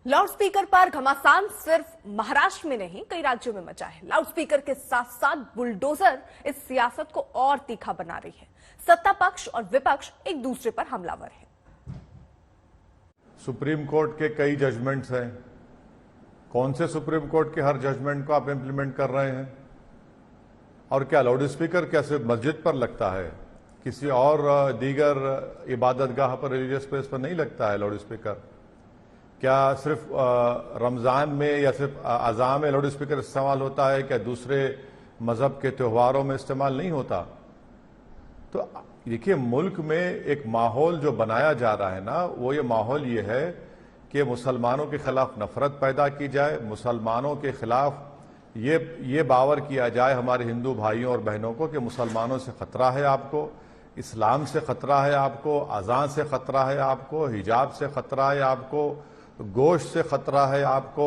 Loudspeaker पर घमासान सिर्फ महाराष्ट्र में नहीं कई राज्यों में मचा है। लाउडस्पीकर के साथ साथ बुलडोजर इस सियासत को और तीखा बना रही है। सत्ता पक्ष और विपक्ष एक दूसरे पर हमलावर है। सुप्रीम कोर्ट के कई जजमेंट्स हैं। कौन से सुप्रीम कोर्ट के हर जजमेंट को आप इंप्लीमेंट कर रहे हैं? और क्या लाउडस्पीकर क्या सिर्फ मस्जिद पर लगता है? किसी और दीगर इबादतगाह पर, रिलीजियस प्लेस पर नहीं लगता है लाउडस्पीकर? क्या सिर्फ रमजान में या सिर्फ अज़ान में लाउडस्पीकर इस्तेमाल होता है? क्या दूसरे मजहब के त्योहारों में इस्तेमाल नहीं होता? तो देखिए, मुल्क में एक माहौल जो बनाया जा रहा है ना, वो ये माहौल ये है कि मुसलमानों के खिलाफ नफरत पैदा की जाए, मुसलमानों के खिलाफ ये बावर किया जाए हमारे हिंदू भाइयों और बहनों को कि मुसलमानों से खतरा है आपको, इस्लाम से खतरा है आपको, अजान से खतरा है आपको, हिजाब से खतरा है आपको, गोश्त से खतरा है आपको,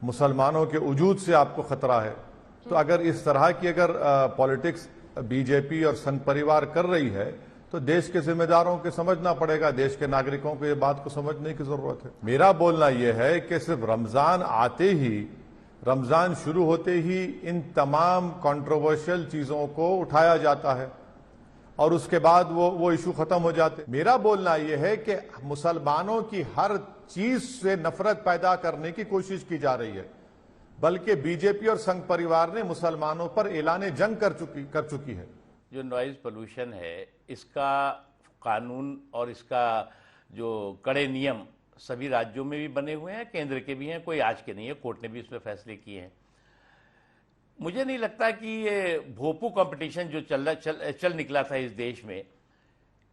मुसलमानों के वजूद से आपको खतरा है। तो अगर इस तरह की पॉलिटिक्स बीजेपी और संघ परिवार कर रही है तो देश के जिम्मेदारों को समझना पड़ेगा, देश के नागरिकों को ये बात को समझने की जरूरत है। मेरा बोलना यह है कि सिर्फ रमजान आते ही, रमजान शुरू होते ही इन तमाम कंट्रोवर्शियल चीजों को उठाया जाता है और उसके बाद वो इशू खत्म हो जाते। मेरा बोलना यह है कि मुसलमानों की हर चीज से नफरत पैदा करने की कोशिश की जा रही है, बल्कि बीजेपी और संघ परिवार ने मुसलमानों पर ऐलान जंग कर चुकी है। जो नॉइज पोल्यूशन है, इसका कानून और इसका जो कड़े नियम सभी राज्यों में भी बने हुए हैं, केंद्र के भी हैं, कोई आज के नहीं है, कोर्ट ने भी इसमें फैसले किए हैं। मुझे नहीं लगता कि ये भोपू कंपटीशन जो चल निकला था इस देश में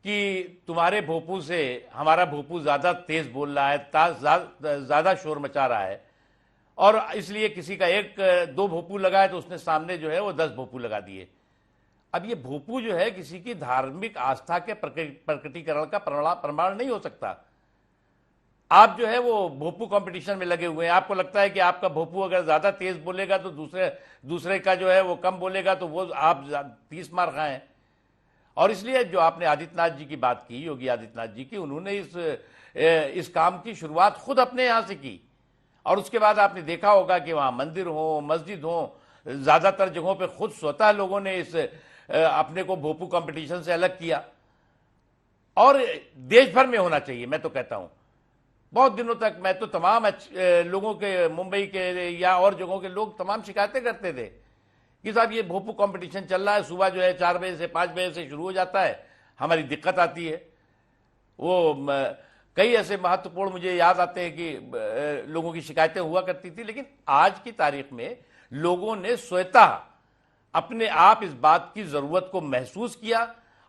कि तुम्हारे भोपू से हमारा भोपू ज्यादा तेज बोल रहा है, ज्यादा शोर मचा रहा है, और इसलिए किसी का एक दो भोपू लगा है तो उसने सामने जो है वो 10 भोपू लगा दिए। अब ये भोपू जो है किसी की धार्मिक आस्था के प्रकटीकरण का प्रमाण नहीं हो सकता। आप जो है वो भोपू कंपटीशन में लगे हुए हैं। आपको लगता है कि आपका भोपू अगर ज्यादा तेज बोलेगा तो दूसरे का जो है वो कम बोलेगा, तो वो आप 30 मार खाएं। और इसलिए जो आपने आदित्यनाथ जी की बात की, योगी आदित्यनाथ जी की, उन्होंने इस काम की शुरुआत खुद अपने यहां से की। और उसके बाद आपने देखा होगा कि वहां मंदिर हो, मस्जिद हो, ज्यादातर जगहों पे खुद स्वतः लोगों ने इस अपने को भोपू कंपटीशन से अलग किया। और देश भर में होना चाहिए। मैं तो कहता हूं, बहुत दिनों तक मैं तो तमाम लोगों के, मुंबई के या और जगहों के लोग तमाम शिकायतें करते थे कि साहब ये भोपू कंपटीशन चल रहा है, सुबह जो है 4 बजे से 5 बजे से शुरू हो जाता है, हमारी दिक्कत आती है। वो कई ऐसे महत्वपूर्ण मुझे याद आते हैं कि लोगों की शिकायतें हुआ करती थी, लेकिन आज की तारीख में लोगों ने स्वतः अपने आप इस बात की जरूरत को महसूस किया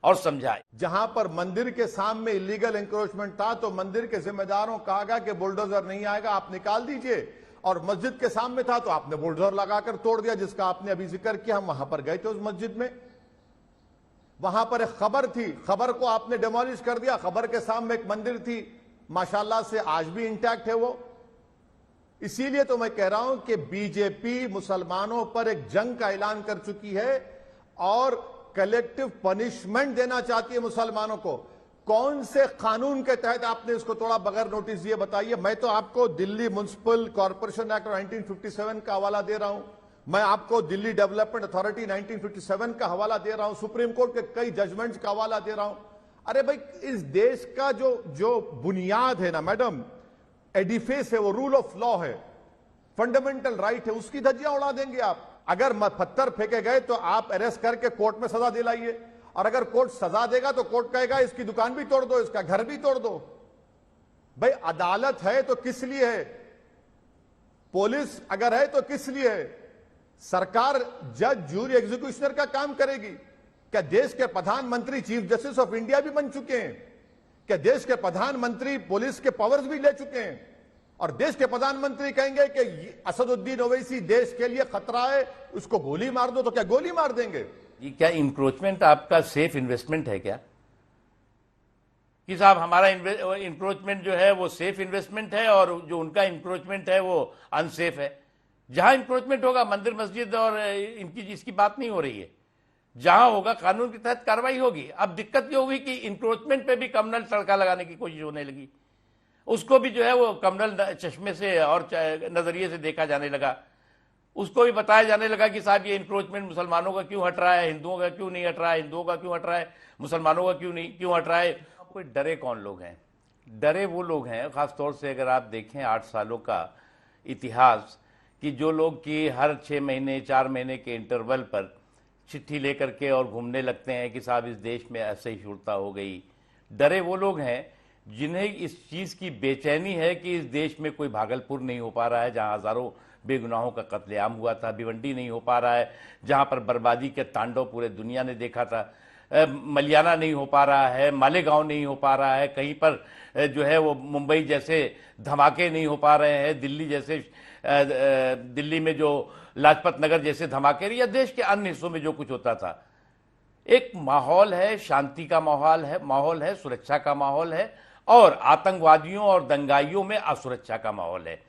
और समझा। जहां पर मंदिर के सामने इलीगल एंक्रोचमेंट था तो मंदिर के जिम्मेदारों कहा गया कि बुलडोजर नहीं आएगा, आप निकाल दीजिए, और मस्जिद के सामने था तो आपने बुलडोजर लगाकर तोड़ दिया, जिसका आपने अभी जिक्र किया। हम वहां पर गए थे उस मस्जिद में, वहां पर एक खबर थी, खबर को आपने डिमोलिश कर दिया। खबर के सामने एक मंदिर थी, माशाल्लाह से आज भी इंटैक्ट है वो। इसीलिए तो मैं कह रहा हूं कि बीजेपी मुसलमानों पर एक जंग का ऐलान कर चुकी है और कलेक्टिव पनिशमेंट देना चाहती है मुसलमानों को। कौन से कानून के तहत आपने इसको तोड़ा बगैर नोटिस दिए, बताइए। मैं तो आपको दिल्ली म्युनिसिपल कॉर्पोरेशन एक्ट 1957 का हवाला दे रहा हूं, मैं आपको दिल्ली डेवलपमेंट अथॉरिटी 1957 का हवाला दे रहा हूं, सुप्रीम कोर्ट के कई जजमेंट्स का हवाला दे रहा हूं। अरे भाई, इस देश का जो बुनियाद है ना मैडम, एडिफेस है, वो रूल ऑफ लॉ है, फंडामेंटल राइट है, उसकी धज्जियां उड़ा देंगे आप। अगर पत्थर फेंके गए तो आप अरेस्ट करके कोर्ट में सजा दिलाइए, और अगर कोर्ट सजा देगा तो कोर्ट कहेगा इसकी दुकान भी तोड़ दो, इसका घर भी तोड़ दो। भाई, अदालत है तो किस लिए है? पुलिस अगर है तो किस लिए है? सरकार जज, जूरी, एग्जीक्यूशनर का काम करेगी। क्या देश के प्रधानमंत्री चीफ जस्टिस ऑफ इंडिया भी बन चुके हैं? क्या देश के प्रधानमंत्री पुलिस के पावर्स भी ले चुके हैं? और देश के प्रधानमंत्री कहेंगे कि असदुद्दीन ओवैसी देश के लिए खतरा है, उसको गोली मार दो, तो क्या गोली मार देंगे? ये क्या इंक्रोचमेंट आपका सेफ इन्वेस्टमेंट है क्या? कि साहब हमारा इंक्रोचमेंट जो है वो सेफ इन्वेस्टमेंट है और जो उनका इंक्रोचमेंट है वो अनसेफ है। जहां इंक्रोचमेंट होगा, मंदिर मस्जिद और इसकी बात नहीं हो रही है, जहां होगा कानून के तहत कार्रवाई होगी। अब दिक्कत ये होगी कि इंक्रोचमेंट पे भी कम्युनल तड़का लगाने की कोशिश होने लगी। उसको भी जो है वो कमनल चश्मे से और नजरिए से देखा जाने लगा। उसको भी बताया जाने लगा कि साहब ये इंक्रोचमेंट मुसलमानों का क्यों हट रहा है, हिंदुओं का क्यों नहीं हट रहा है, हिंदुओं का क्यों हट रहा है, मुसलमानों का क्यों हट रहा है। कोई डरे कौन लोग हैं? डरे वो लोग हैं, खासतौर से अगर आप देखें 8 सालों का इतिहास, कि जो लोग कि हर 6 महीने 4 महीने के इंटरवल पर चिट्ठी लेकर के और घूमने लगते हैं कि साहब इस देश में असहिष्णुता हो गई। डरे वो लोग हैं जिन्हें इस चीज़ की बेचैनी है कि इस देश में कोई भागलपुर नहीं हो पा रहा है जहां हजारों बेगुनाहों का कत्लेआम हुआ था, भिवंडी नहीं हो पा रहा है जहां पर बर्बादी के तांडव पूरे दुनिया ने देखा था, मलियाना नहीं हो पा रहा है, मालेगांव नहीं हो पा रहा है, कहीं पर जो है वो मुंबई जैसे धमाके नहीं हो पा रहे हैं, दिल्ली में जो लाजपत नगर जैसे धमाके, या देश के अन्य हिस्सों में जो कुछ होता था। एक माहौल है, शांति का माहौल है, सुरक्षा का माहौल है, और आतंकवादियों और दंगाइयों में असुरक्षा का माहौल है।